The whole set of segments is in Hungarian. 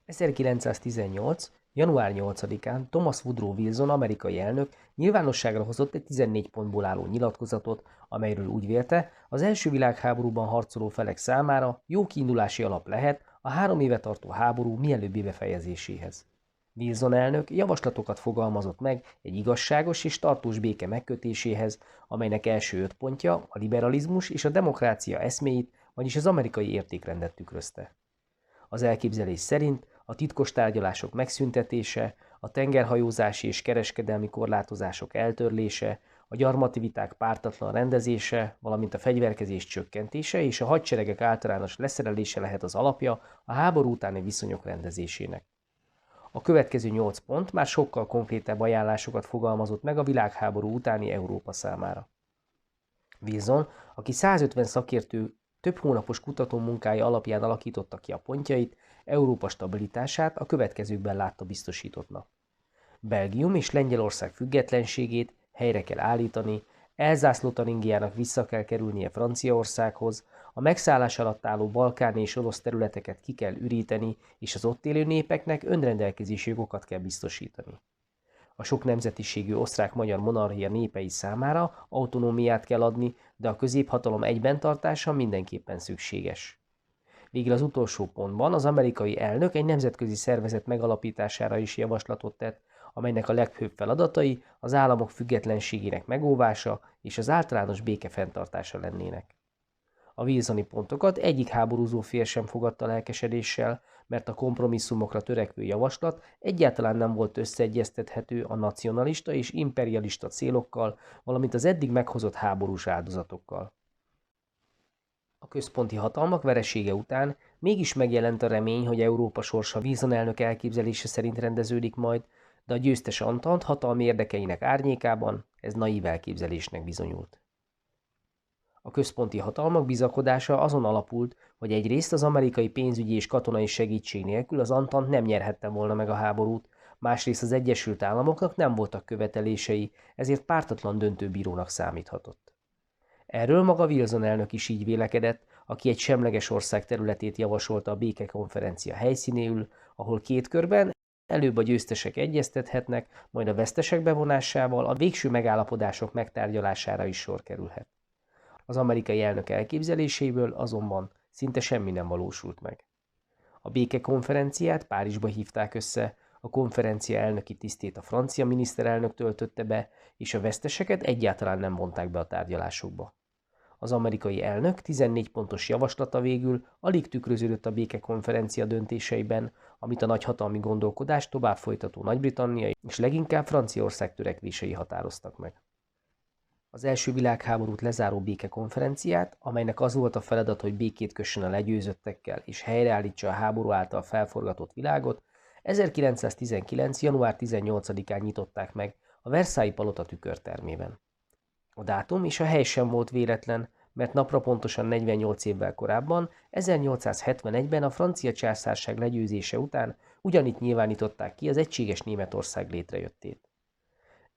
1918. január 8-án Thomas Woodrow Wilson amerikai elnök nyilvánosságra hozott egy 14 pontból álló nyilatkozatot, amelyről úgy vélte, az első világháborúban harcoló felek számára jó kiindulási alap lehet a 3 éve tartó háború mielőbbi befejezéséhez. Wilson elnök javaslatokat fogalmazott meg egy igazságos és tartós béke megkötéséhez, amelynek első 5 pontja a liberalizmus és a demokrácia eszméit, vagyis az amerikai értékrendet tükrözte. Az elképzelés szerint a titkos tárgyalások megszüntetése, a tengerhajózási és kereskedelmi korlátozások eltörlése, a gyarmati viták pártatlan rendezése, valamint a fegyverkezés csökkentése és a hadseregek általános leszerelése lehet az alapja a háború utáni viszonyok rendezésének. A következő 8 pont már sokkal konkrétabb ajánlásokat fogalmazott meg a világháború utáni Európa számára. Wilson, aki 150 szakértő több hónapos kutató munkája alapján alakította ki a pontjait, Európa stabilitását a következőkben látta biztosítottnak. Belgium és Lengyelország függetlenségét helyre kell állítani, Elzász-Lotaringiának vissza kell kerülnie Franciaországhoz, a megszállás alatt álló balkáni és orosz területeket ki kell üríteni, és az ott élő népeknek önrendelkezési jogokat kell biztosítani. A sok nemzetiségű osztrák-magyar monarchia népei számára autonómiát kell adni, de a középhatalom egyben tartása mindenképpen szükséges. Végül az utolsó pontban az amerikai elnök egy nemzetközi szervezet megalapítására is javaslatot tett, amelynek a legfőbb feladatai az államok függetlenségének megóvása és az általános béke fenntartása lennének. A wilsoni pontokat egyik háborúzó fél sem fogadta lelkesedéssel, mert a kompromisszumokra törekvő javaslat egyáltalán nem volt összeegyeztethető a nacionalista és imperialista célokkal, valamint az eddig meghozott háborús áldozatokkal. A központi hatalmak veresége után mégis megjelent a remény, hogy Európa sorsa Wilson elnök elképzelése szerint rendeződik majd, de a győztes Antant hatalmi érdekeinek árnyékában ez naív elképzelésnek bizonyult. A központi hatalmak bizakodása azon alapult, hogy egyrészt az amerikai pénzügyi és katonai segítség nélkül az Antant nem nyerhette volna meg a háborút, másrészt az Egyesült Államoknak nem voltak követelései, ezért pártatlan döntőbírónak számíthatott. Erről maga Wilson elnök is így vélekedett, aki egy semleges ország területét javasolta a békekonferencia helyszínéül, ahol 2 körben előbb a győztesek egyeztethetnek, majd a vesztesek bevonásával a végső megállapodások megtárgyalására is sor kerülhet. Az amerikai elnök elképzeléséből azonban szinte semmi nem valósult meg. A békekonferenciát Párizsba hívták össze, a konferencia elnöki tisztét a francia miniszterelnök töltötte be, és a veszteseket egyáltalán nem vonták be a tárgyalásokba. Az amerikai elnök 14 pontos javaslata végül alig tükröződött a békekonferencia döntéseiben, amit a nagyhatalmi gondolkodást tovább folytató Nagy-Britannia és leginkább Franciaország törekvései határoztak meg. Az első világháborút lezáró békekonferenciát, amelynek az volt a feladat, hogy békét kössön a legyőzöttekkel és helyreállítsa a háború által felforgatott világot, 1919. január 18-án nyitották meg a Versailles palota tükörtermében. A dátum és a hely sem volt véletlen, mert napra pontosan 48 évvel korábban, 1871-ben a francia császárság legyőzése után ugyanitt nyilvánították ki az egységes Németország létrejöttét.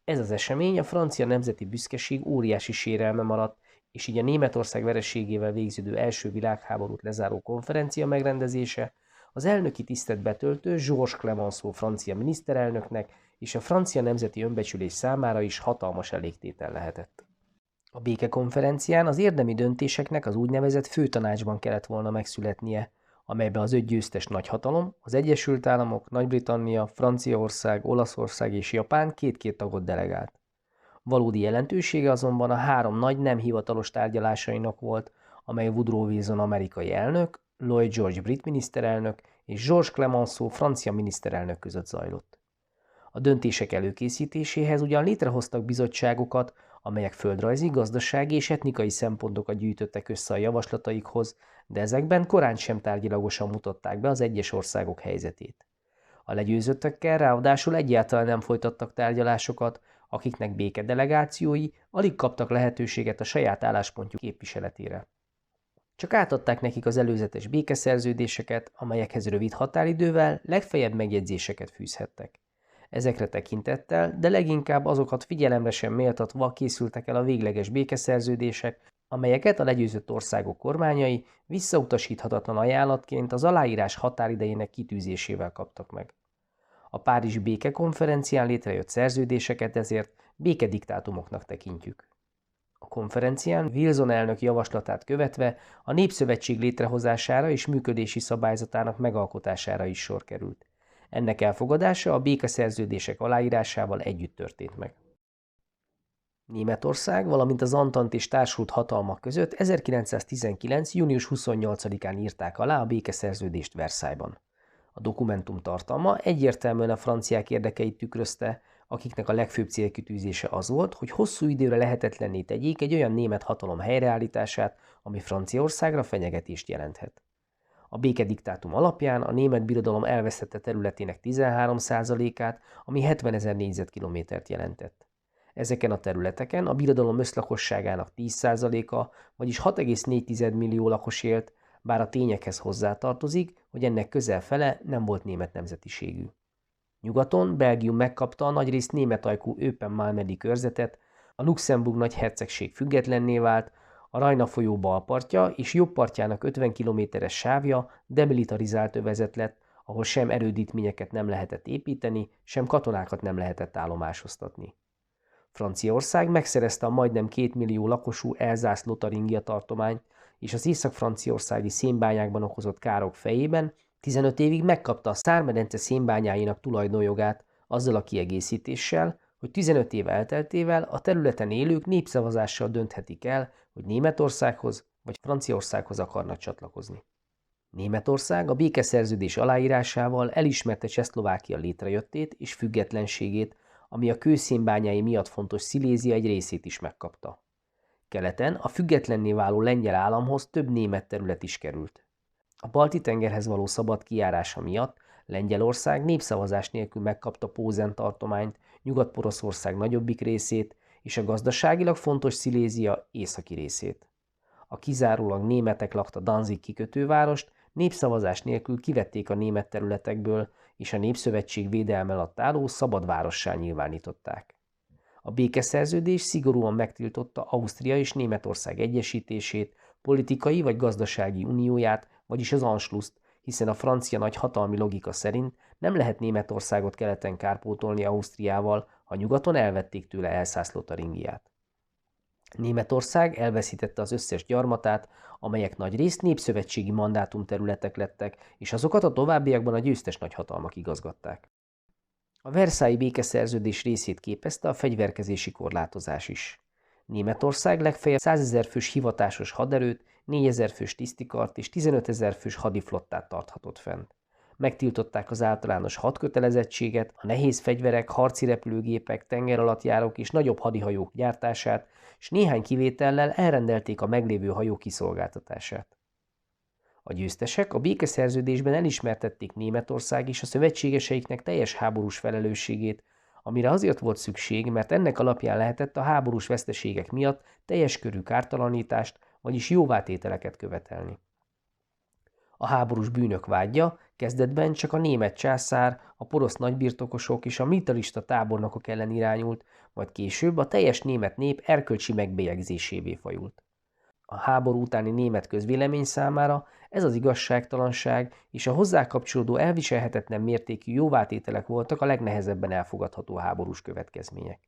Ez az esemény a francia nemzeti büszkeség óriási sérelme maradt, és így a Németország vereségével végződő első világháborút lezáró konferencia megrendezése az elnöki tisztet betöltő Georges Clemenceau francia miniszterelnöknek és a francia nemzeti önbecsülés számára is hatalmas elégtétel lehetett. A békekonferencián az érdemi döntéseknek az úgynevezett főtanácsban kellett volna megszületnie, amelybe az 5 győztes nagyhatalom, az Egyesült Államok, Nagy-Britannia, Franciaország, Olaszország és Japán 2-2 tagot delegált. Valódi jelentősége azonban a 3 nagy nem hivatalos tárgyalásainak volt, amely Woodrow Wilson amerikai elnök, Lloyd George brit miniszterelnök és Georges Clemenceau francia miniszterelnök között zajlott. A döntések előkészítéséhez ugyan létrehoztak bizottságokat, amelyek földrajzi, gazdasági és etnikai szempontokat gyűjtöttek össze a javaslataikhoz, de ezekben korán sem tárgyilagosan mutatták be az egyes országok helyzetét. A legyőzöttekkel ráadásul egyáltalán nem folytattak tárgyalásokat, akiknek békedelegációi alig kaptak lehetőséget a saját álláspontjuk képviseletére. Csak átadták nekik az előzetes békeszerződéseket, amelyekhez rövid határidővel legfeljebb megjegyzéseket fűzhettek. Ezekre tekintettel, de leginkább azokat figyelemre sem méltatva készültek el a végleges békeszerződések, amelyeket a legyőzött országok kormányai visszautasíthatatlan ajánlatként az aláírás határidejének kitűzésével kaptak meg. A Párizsi békekonferencián létrejött szerződéseket ezért békediktátumoknak tekintjük. A konferencián Wilson elnök javaslatát követve a Népszövetség létrehozására és működési szabályzatának megalkotására is sor került. Ennek elfogadása a békeszerződések aláírásával együtt történt meg. Németország, valamint az Antant és társult hatalmak között 1919. június 28-án írták alá a békeszerződést Versailles-ban. A dokumentum tartalma egyértelműen a franciák érdekeit tükrözte, akiknek a legfőbb célkitűzése az volt, hogy hosszú időre lehetetlenné tegyék egy olyan német hatalom helyreállítását, ami Franciaországra fenyegetést jelenthet. A békediktátum alapján a német birodalom elvesztette területének 13%-át, ami 70 000 négyzetkilométert jelentett. Ezeken a területeken a birodalom összlakosságának 10%-a, vagyis 6,4 millió lakos élt, bár a tényekhez hozzátartozik, hogy ennek közel fele nem volt német nemzetiségű. Nyugaton Belgium megkapta a nagyrészt német ajkú Öpen-Malmedy körzetet, a Luxemburg nagyhercegség függetlenné vált, a Rajna folyó bal partja és jobb partjának 50 kilométeres sávja demilitarizált övezet lett, ahol sem erődítményeket nem lehetett építeni, sem katonákat nem lehetett állomásoztatni. Franciaország megszerezte a majdnem 2 millió lakosú Elzász-Lotaringia tartományt, és az észak-franciaországi szénbányákban okozott károk fejében 15 évig megkapta a Szár-medence szénbányáinak tulajdonjogát, azzal a kiegészítéssel, hogy 15 év elteltével a területen élők népszavazással dönthetik el, hogy Németországhoz vagy Franciaországhoz akarnak csatlakozni. Németország a békeszerződés aláírásával elismerte Csehszlovákia létrejöttét és függetlenségét, ami a kőszénbányái miatt fontos Szilézia egy részét is megkapta. Keleten a függetlenné váló lengyel államhoz több német terület is került. A Balti-tengerhez való szabad kijárása miatt Lengyelország népszavazás nélkül megkapta Pózen tartományt, Nyugat-Poroszország nagyobbik részét és a gazdaságilag fontos Szilézia északi részét. A kizárólag németek lakta Danzig kikötővárost népszavazás nélkül kivették a német területekből, és a Népszövetség védelme alatt álló szabad várossá nyilvánították. A békeszerződés szigorúan megtiltotta Ausztria és Németország egyesítését, politikai vagy gazdasági unióját, vagyis az Anschlusst, hiszen a francia nagyhatalmi logika szerint nem lehet Németországot keleten kárpótolni Ausztriával, ha nyugaton elvették tőle Elszász-Lotaringiát. Németország elveszítette az összes gyarmatát, amelyek nagyrészt népszövetségi mandátumterületek lettek, és azokat a továbbiakban a győztes nagyhatalmak igazgatták. A Versailles békeszerződés részét képezte a fegyverkezési korlátozás is. Németország legfeljebb 100 000 fős hivatásos haderőt, 4 000 fős tisztikart és 15 000 fős hadiflottát tarthatott fent. Megtiltották az általános hadkötelezettséget, a nehéz fegyverek, harci repülőgépek, tengeralattjárók és nagyobb hadihajók gyártását, és néhány kivétellel elrendelték a meglévő hajók kiszolgáltatását. A győztesek a békeszerződésben elismertették Németország és a szövetségeseiknek teljes háborús felelősségét, amire azért volt szükség, mert ennek alapján lehetett a háborús veszteségek miatt teljes körű kártalanítást, vagyis jóvátételeket követelni. A háborús bűnök vádja kezdetben csak a német császár, a porosz nagybirtokosok és a militarista tábornokok ellen irányult, majd később a teljes német nép erkölcsi megbélyegzésévé fajult. A háború utáni német közvélemény számára ez az igazságtalanság és a hozzá kapcsolódó elviselhetetlen mértékű jóvátételek voltak a legnehezebben elfogadható háborús következmények.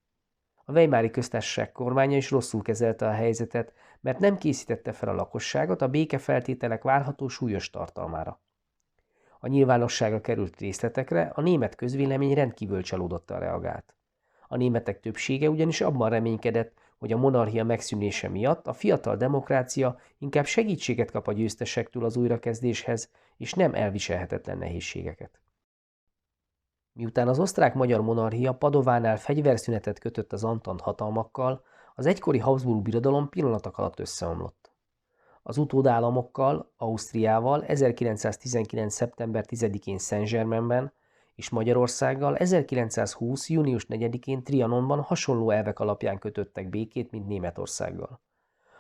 A Weimári köztársaság kormánya is rosszul kezelte a helyzetet, mert nem készítette fel a lakosságot a békefeltételek várható súlyos tartalmára. A nyilvánosságra került részletekre a német közvélemény rendkívül csalódottan reagált. A németek többsége ugyanis abban reménykedett, hogy a monarchia megszűnése miatt a fiatal demokrácia inkább segítséget kap a győztesektől az újrakezdéshez, és nem elviselhetetlen nehézségeket. Miután az osztrák-magyar monarchia Padovánál fegyverszünetet kötött az Antant hatalmakkal, az egykori Habsburg birodalom pillanatok alatt összeomlott. Az utódállamokkal, Ausztriával 1919. szeptember 10-én Saint-Germainben és Magyarországgal 1920. június 4-én Trianonban hasonló elvek alapján kötöttek békét, mint Németországgal.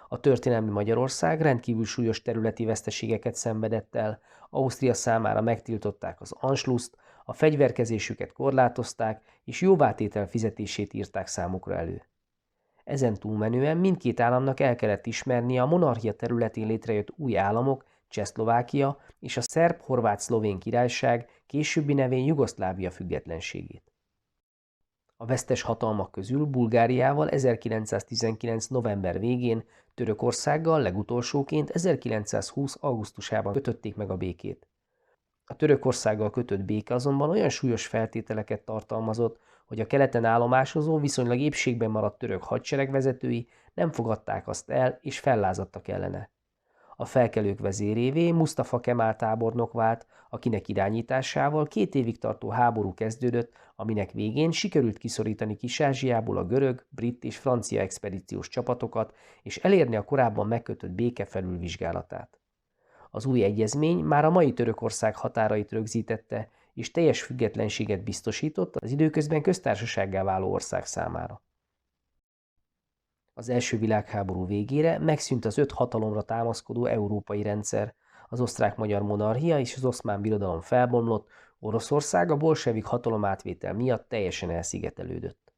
A történelmi Magyarország rendkívül súlyos területi veszteségeket szenvedett el, Ausztria számára megtiltották az Anschlusst, a fegyverkezésüket korlátozták, és jóvátétel fizetését írták számukra elő. Ezen túlmenően mindkét államnak el kellett ismernie a monarchia területén létrejött új államok, Csehszlovákia és a szerb-horvát-szlovén királyság, későbbi nevén Jugoszlávia függetlenségét. A vesztes hatalmak közül Bulgáriával 1919. november végén, Törökországgal legutolsóként 1920. augusztusában kötötték meg a békét. A Törökországgal kötött béke azonban olyan súlyos feltételeket tartalmazott, hogy a keleten állomásozó, viszonylag épségben maradt török hadsereg vezetői nem fogadták azt el, és fellázadtak ellene. A felkelők vezérévé Mustafa Kemal tábornok vált, akinek irányításával 2 évig tartó háború kezdődött, aminek végén sikerült kiszorítani Kis-Ázsiából a görög, brit és francia expedíciós csapatokat, és elérni a korábban megkötött béke felülvizsgálatát. Az új egyezmény már a mai Törökország határait rögzítette, és teljes függetlenséget biztosított az időközben köztársasággá váló ország számára. Az első világháború végére megszűnt az 5 hatalomra támaszkodó európai rendszer, az osztrák-magyar monarchia és az oszmán birodalom felbomlott, Oroszország a bolsevik hatalomátvétel miatt teljesen elszigetelődött.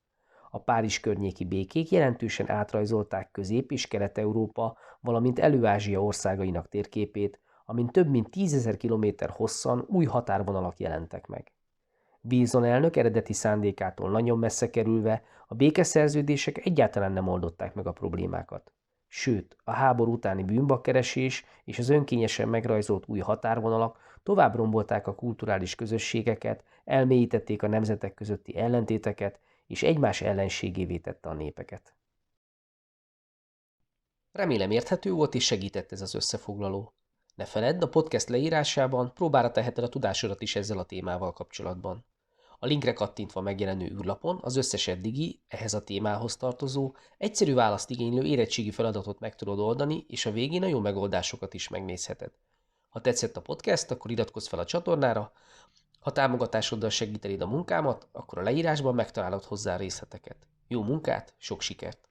A Párizs környéki békék jelentősen átrajzolták Közép- és Kelet-Európa, valamint Elő-Ázsia országainak térképét, amin több mint 10 000 kilométer hosszan új határvonalak jelentek meg. Wilson elnök eredeti szándékától nagyon messze kerülve, a békeszerződések egyáltalán nem oldották meg a problémákat. Sőt, a háború utáni bűnbakkeresés és az önkényesen megrajzolt új határvonalak tovább rombolták a kulturális közösségeket, elmélyítették a nemzetek közötti ellentéteket, és egymás ellenségévé tette a népeket. Remélem érthető volt és segített ez az összefoglaló. Ne feledd, a podcast leírásában próbára teheted a tudásodat is ezzel a témával kapcsolatban. A linkre kattintva megjelenő űrlapon az összes eddigi, ehhez a témához tartozó, egyszerű választ igénylő érettségi feladatot meg tudod oldani, és a végén a jó megoldásokat is megnézheted. Ha tetszett a podcast, akkor iratkozz fel a csatornára, ha támogatásoddal segítenéd a munkámat, akkor a leírásban megtalálod hozzá részleteket. Jó munkát, sok sikert!